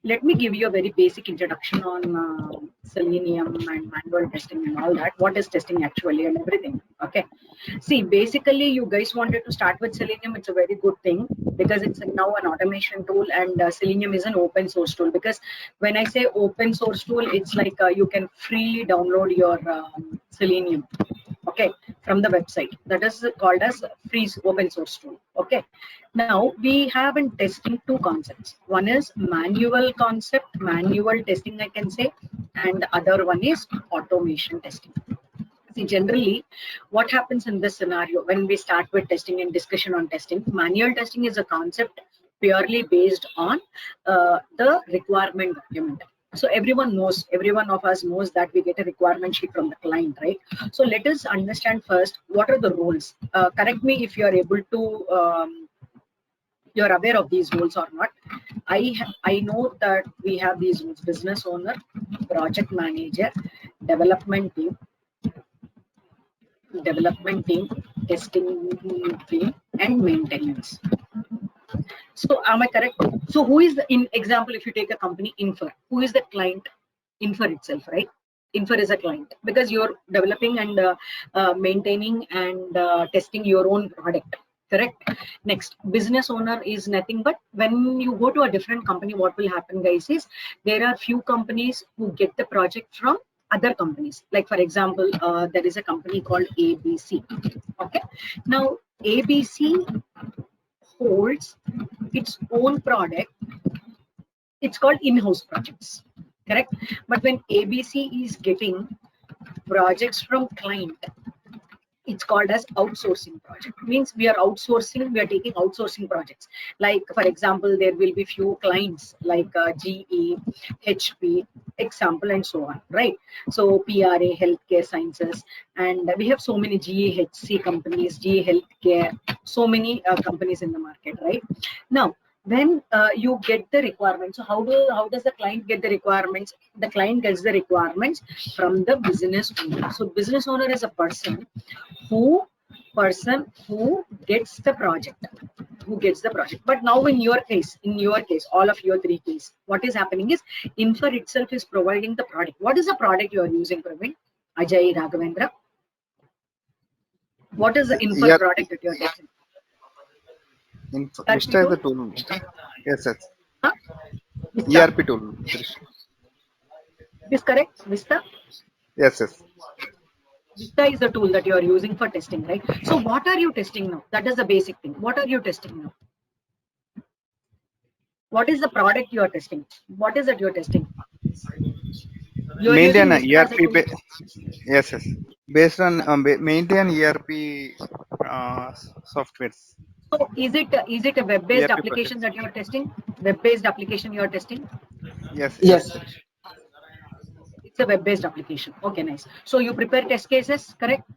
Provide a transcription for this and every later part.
let me give you a very basic introduction on Selenium and manual testing and all that. What is testing actually and everything? Okay. See, basically, you guys wanted to start with Selenium. It's a very good thing because it's now an automation tool, and Selenium is an open source tool. Because when I say open source tool, it's like you can freely download your Selenium, okay, from the website. That is called as free open source tool. Okay. Now we have in testing two concepts. One is manual testing, I can say, and other one is automation testing. See, generally, what happens in this scenario when we start with testing and discussion on testing? Manual testing is a concept purely based on the requirement document. So everyone knows, every one of us knows that we get a requirement sheet from the client, right? So let us understand first what are the roles. Correct me if you are able to. You're aware of these roles or not. I know that we have these roles: business owner, project manager, development team, testing team, and maintenance. So am I correct? So who is the, in example, if you take a company Infer, who is the client? Infer itself, right? Infer is a client because you're developing and maintaining and testing your own product. Correct. Next, business owner is nothing but when you go to a different company, what will happen, guys, is there are few companies who get the project from other companies. Like for example, there is a company called ABC. Okay. Now ABC holds its own product. It's called in-house projects. Correct. But when ABC is getting projects from client, it's called as outsourcing project. Means we are outsourcing, we are taking outsourcing projects. Like for example, there will be few clients like GE, HP, example, and so on, right? So PRA, healthcare sciences, and we have so many GEHC companies, GE healthcare, so many companies in the market, right? Now when you get the requirements, so how does the client get the requirements? The client gets the requirements from the business owner. So business owner is a who person who gets the project, but now in your case, all of your three case, what is happening is Infer itself is providing the product. What is the product you are using, Praveen, Ajay, Raghavendra? What is the Infer product that you are testing? Vista is the tool. Yes, yes. Huh? Vista. ERP tool. Is correct, Vista? Yes, yes. Vista is the tool that you are using for testing, right? So what are you testing now? That is the basic thing. What are you testing now? What is the product you are testing? What is it you're testing? You are Maintain using a Vista as a ERP. tool. Yes, yes. Based on maintain ERP softwares. So is it a web-based ERP application projects. that you are testing? Web-based application you are testing? Yes, Yes. yes. It's a web-based application. Okay, nice. So you prepare test cases, correct?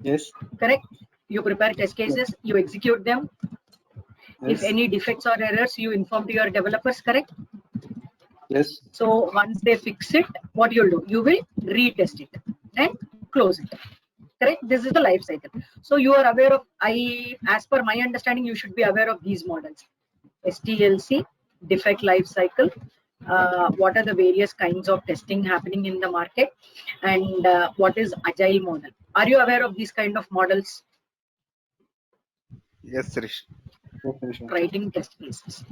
Yes. Correct. You prepare test cases, you execute them. If Yes. any defects or errors, you inform to your developers, correct? Yes. So once they fix it, what you'll do? You will retest it and close it. Correct? This is the life cycle. So you are aware of, as per my understanding, you should be aware of these models. STLC, defect life cycle, what are the various kinds of testing happening in the market, and what is agile model. Are you aware of these kind of models? Yes, Sirish. Writing test cases.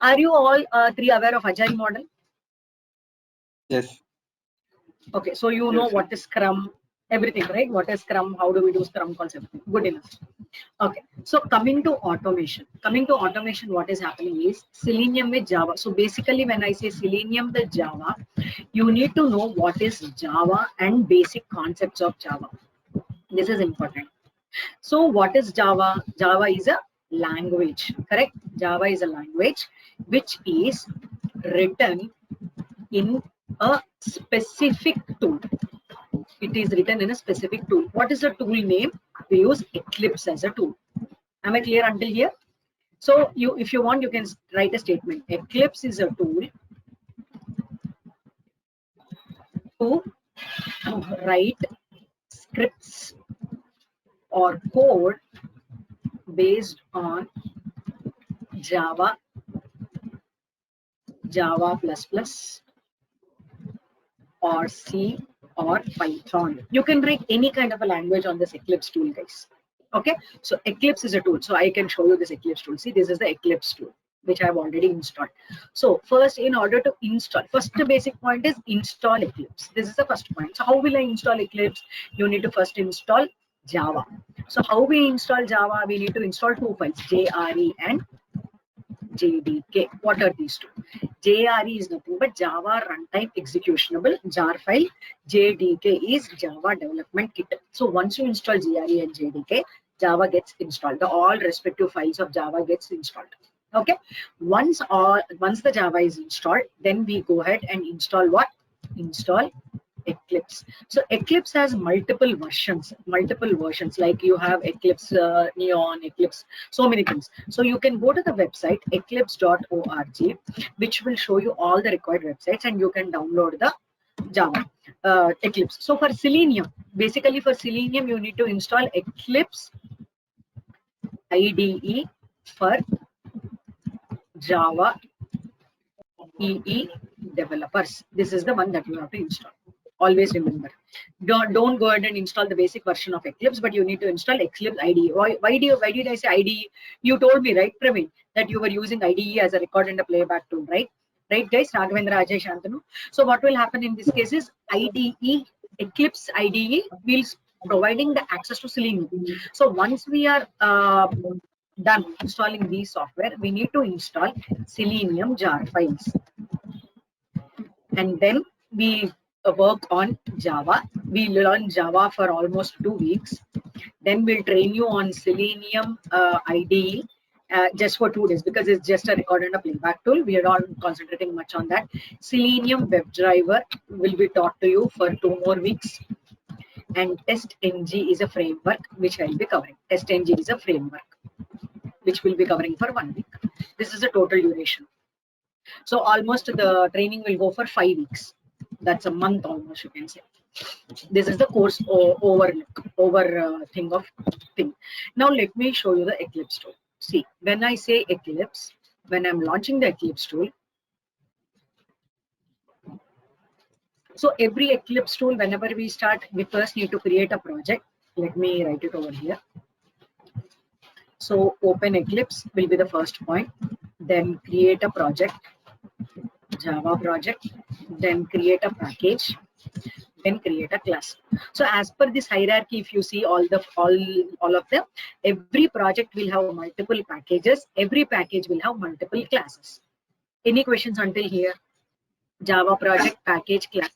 Are you all three aware of agile model? Yes. Okay, so you know what is Scrum, everything, right? What is Scrum? How do we do Scrum calls? Everything. Good enough. Okay, so coming to automation, what is happening is Selenium with Java. So basically, when I say Selenium with Java, you need to know what is Java and basic concepts of Java. This is important. So what is Java? Java is a language, correct? Java is a language which is written in a specific tool. It is written in a specific tool. What is the tool name? We use Eclipse as a tool. Am I clear until here? So you, if you want, you can write a statement. Eclipse is a tool to write scripts or code based on Java Java++ or C or Python. You can write any kind of a language on this Eclipse tool, guys. Okay, so Eclipse is a tool. So I can show you this Eclipse tool. See, this is the Eclipse tool, which I have already installed. So first, in order to install, first the basic point is install Eclipse. This is the first point. So how will I install Eclipse? You need to first install Java. So how we install Java? We need to install two files, JRE and JDK. What are these two? JRE is nothing but Java Runtime Executionable jar file. JDK is Java Development Kit. So once you install JRE and JDK, Java gets installed. The all respective files of Java gets installed. Okay. Once the Java is installed, then we go ahead and install what? Install Eclipse. So Eclipse has multiple versions, like you have Eclipse Neon, Eclipse, so many things. So you can go to the website eclipse.org, which will show you all the required websites, and you can download the Java Eclipse. So for Selenium, basically for Selenium, you need to install Eclipse IDE for Java EE developers. This is the one that you have to install. Always remember, don't go ahead and install the basic version of Eclipse, but you need to install Eclipse IDE. Why did I say IDE? You told me, right, Praveen, that you were using IDE as a record and a playback tool, right? Right, guys, Raghavendra, Ajay, Shantanu. So what will happen in this case is IDE, Eclipse IDE will providing the access to Selenium. So once we are done installing these software, we need to install Selenium jar files, and then we work on Java. We learn Java for almost 2 weeks. Then we'll train you on Selenium IDE just for 2 days, because it's just a record and a playback tool. We are not concentrating much on that. Selenium WebDriver will be taught to you for 2 more weeks. And TestNG is a framework which I'll be covering. TestNG is a framework which will be covering for 1 week. This is the total duration. So almost the training will go for 5 weeks. That's a month almost, you can say. This is the course thing. Now let me show you the Eclipse tool. See, when I say Eclipse, when I'm launching the Eclipse tool, so every Eclipse tool, whenever we start, we first need to create a project. Let me write it over here. So open Eclipse will be the first point. Then create a project, Java project, then create a package, then create a class. So as per this hierarchy, if you see all of them, every project will have multiple packages. Every package will have multiple classes. Any questions until here? Java project, package, class.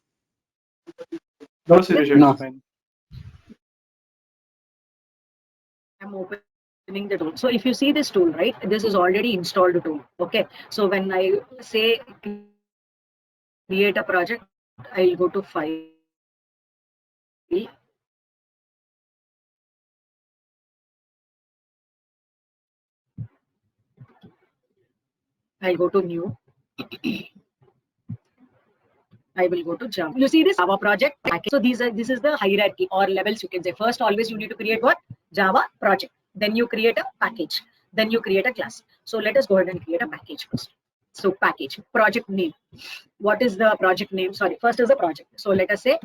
No, Suresh, No. it's fine. I'm opening the tool. So if you see this tool, right, this is already installed tool. Okay. So when I say create a project, I'll go to file. I'll go to new. I will go to Java. You see this Java project package. So this is the hierarchy or levels, you can say. First, always you need to create what? Java project. Then you create a package. Then you create a class. So let us go ahead and create a package first. So package, project name. What is the project name? Sorry, first is the project. So let us say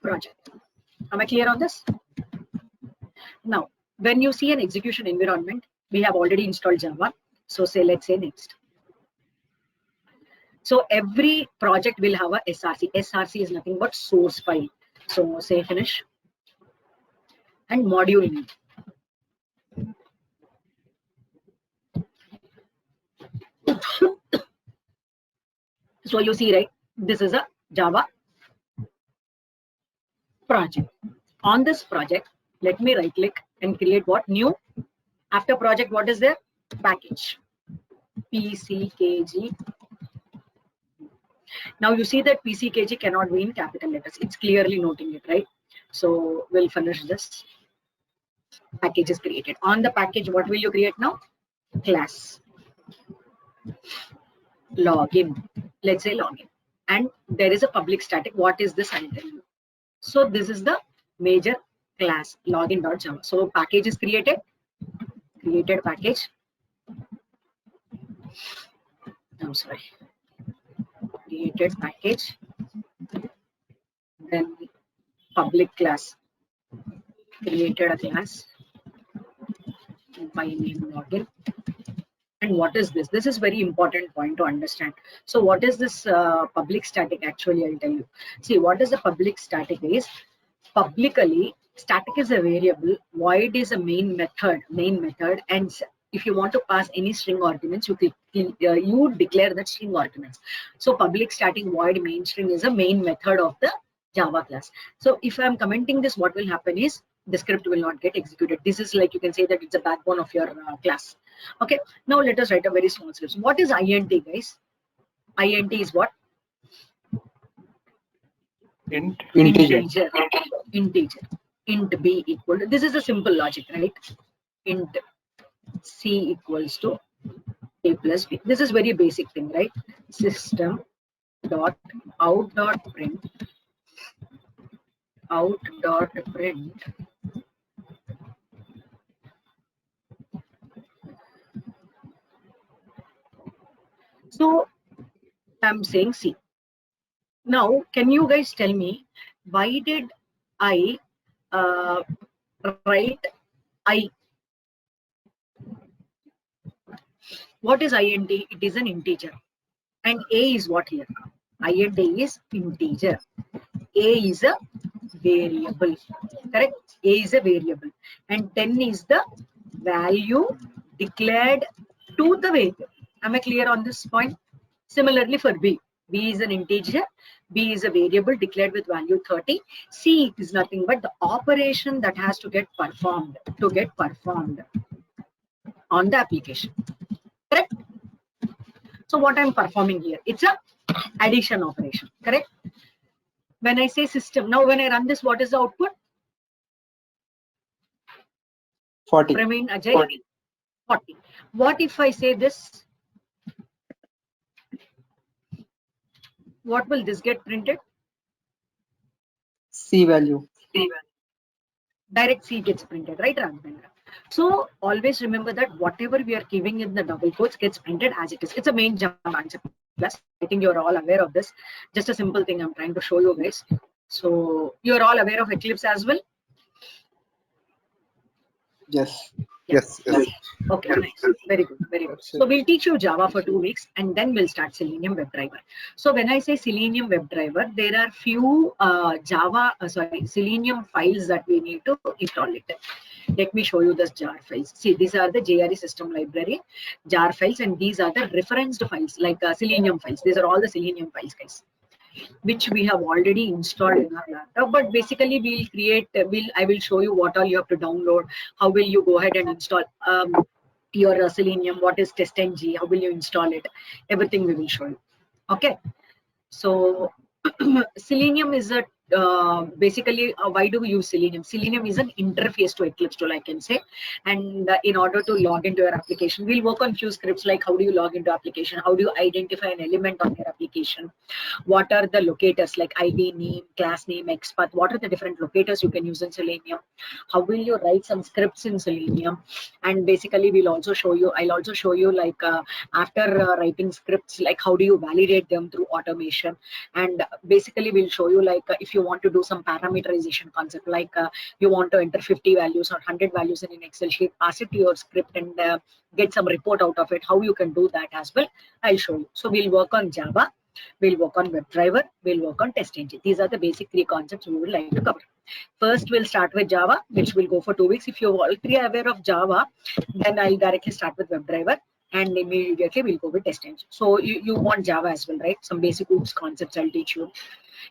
project. Am I clear on this? Now, when you see an execution environment, we have already installed Java. So let's say next. So every project will have a SRC. SRC is nothing but source file. So say finish and module name. So you see, right, this is a Java project. On this project, let me right click and create what? New. After project, what is there? Package. PCKG. Now you see that PCKG cannot be in capital letters. It's clearly noting it, right? So we'll finish this. Package is created. On the package, what will you create now? Class. Login. Let's say login. And there is a public static. What is this? I'll tell you. So this is the major class, login.java. So package is created. Created package. I'm sorry, created package, then public class, created a class by name login. And what is this? This is very important point to understand. So what is this public static? Actually, I'll tell you. See, what is the public static is? Publicly, static is a variable, void is a main method, and if you want to pass any string arguments, you declare that string arguments. So public static void main string is a main method of the Java class. So if I'm commenting this, what will happen is the script will not get executed. This is like, you can say that it's a backbone of your class. Okay, now let us write a very small script. What is int, guys? Int is what? Integer. Int b equal to, this is a simple logic, right? Int c equals to a plus b. This is very basic thing, right? System dot out dot print So I'm saying C. Now, can you guys tell me why did I write I? What is int? It is an integer. And a is what here? Int is integer. A is a variable. Correct? A is a variable. And 10 is the value declared to the variable. Am I clear on this point? Similarly for B. B is an integer. B is a variable declared with value 30. C is nothing but the operation that has to get performed on the application. Correct? So what I'm performing here, it's a addition operation. Correct? When I say system, now when I run this, what is the output? 40. Praveen, Ajay, 40. What if I say this? What will this get printed? C value. Direct C gets printed, right, Ramchandra? So always remember that whatever we are giving in the double quotes gets printed as it is. It's a main Java answer class. I think you're all aware of this. Just a simple thing I'm trying to show you guys. So you're all aware of Eclipse as well? Yes. Yes. Yes. Okay, nice. Very good, very good. So we'll teach you Java for 2 weeks and then we'll start Selenium WebDriver. So when I say Selenium WebDriver, there are few Selenium files that we need to install it. Let me show you the jar files. See, these are the JRE system library jar files, and these are the referenced files like Selenium files. These are all the Selenium files, guys, which we have already installed in our laptop. But basically we'll create, I will show you what all you have to download, how will you go ahead and install your Selenium, what is testng, how will you install it, everything we will show you. Okay, so Selenium is a basically why do we use Selenium? Selenium is an interface to Eclipse tool, I can say. And in order to log into your application, we'll work on few scripts like how do you log into application, how do you identify an element on your application, what are the locators like ID, name, class name, XPath, what are the different locators you can use in Selenium, how will you write some scripts in Selenium. And basically I'll also show you like after writing scripts, like how do you validate them through automation. And basically we'll show you like if you want to do some parameterization concept, like you want to enter 50 values or 100 values in an Excel sheet, pass it to your script and get some report out of it, how you can do that as well, I'll show you. So we'll work on Java, we'll work on WebDriver, we'll work on test engine. These are the basic 3 concepts we would like to cover. First, we'll start with Java, which will go for 2 weeks. If you're all 3 aware of Java, then I'll directly start with WebDriver and immediately we'll go with test engine. So you want Java as well, right? Some basic OOPS concepts I'll teach you.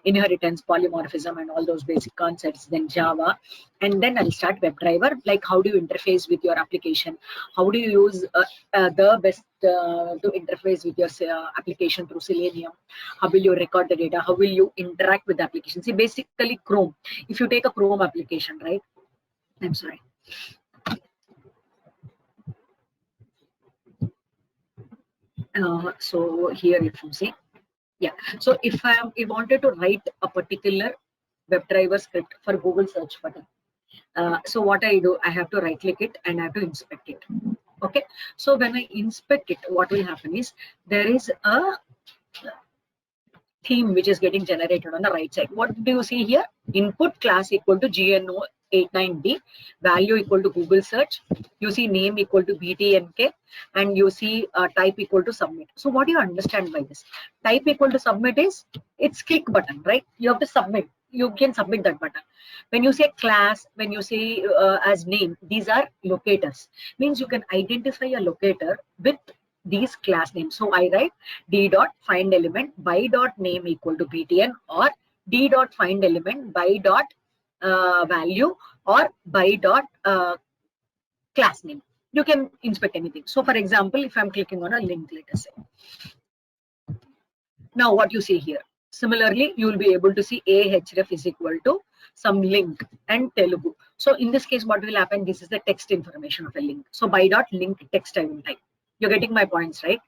Inheritance, polymorphism, and all those basic concepts, then Java. And then I'll start WebDriver, like how do you interface with your application, how do you use the best to interface with your application through Selenium, how will you record the data, how will you interact with the application. See, basically Chrome, if you take a Chrome application, right, I'm sorry, so here if you see, yeah, so if I wanted to write a particular WebDriver script for Google search button, so what I do, I have to right click it and I have to inspect it. Okay, so when I inspect it, what will happen is there is a theme which is getting generated on the right side. What do you see here? Input class equal to GNO89D, value equal to Google search. You see name equal to BTNK, and you see type equal to submit. So what do you understand by this? Type equal to submit is it's click button, right? You have to submit. You can submit that button. When you say class, when you say as name, these are locators. Means you can identify a locator with these class names. So I write d dot find element by dot name equal to btn, or d dot find element by dot value, or by dot class name. You can inspect anything. So for example, if I'm clicking on a link, let us say. Now what you see here. Similarly, you will be able to see ahref is equal to some link and Telugu. So in this case, what will happen? This is the text information of a link. So by dot link text I will type. You're getting my points, right?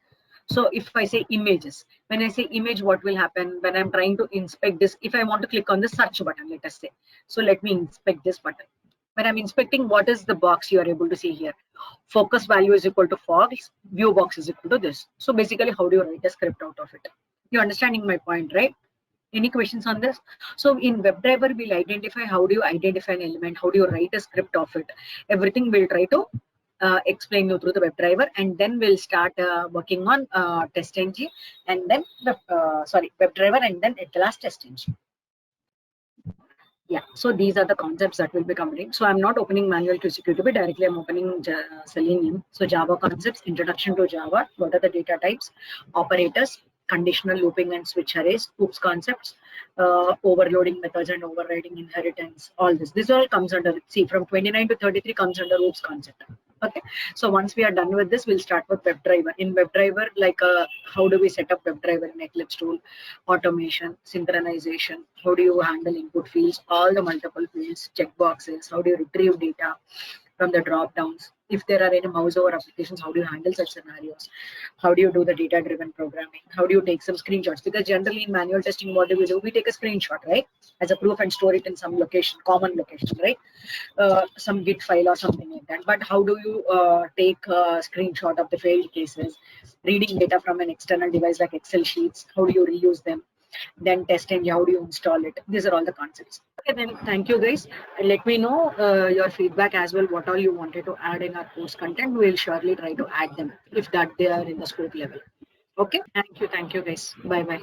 So if I say images, when I say image, what will happen when I'm trying to inspect this? If I want to click on the search button, let us say. So let me inspect this button. When I'm inspecting, what is the box you are able to see here? Focus value is equal to false, view box is equal to this. So basically, how do you write a script out of it? You're understanding my point, right? Any questions on this? So in WebDriver, we'll identify how do you identify an element, how do you write a script of it. Everything we'll try to explain you through the WebDriver, and then we'll start working on TestNG, and then WebDriver, and then at the last TestNG. Yeah, so these are the concepts that will be covering. So I'm not opening manual to executable directly. I'm opening Selenium. So Java concepts, introduction to Java, what are the data types, operators, conditional looping and switch arrays, oops concepts, overloading methods and overriding inheritance, all this. This all comes under, see, from 29 to 33 comes under oops concept. Okay, so once we are done with this, we'll start with WebDriver. In WebDriver, like how do we set up WebDriver in Eclipse tool, automation, synchronization, how do you handle input fields, all the multiple fields, checkboxes, how do you retrieve data from the drop downs. If there are any mouse over applications, how do you handle such scenarios? How do you do the data driven programming? How do you take some screenshots? Because generally in manual testing, what do? We take a screenshot, right? As a proof and store it in some location, common location, right? Some Git file or something like that. But how do you take a screenshot of the failed cases, reading data from an external device like Excel sheets? How do you reuse them? Then testing, how do you install it? These are all the concepts. Okay, then thank you guys, and let me know your feedback as well, what all you wanted to add in our course content. We'll surely try to add them if that they are in the scope level. Okay, thank you guys. Bye bye.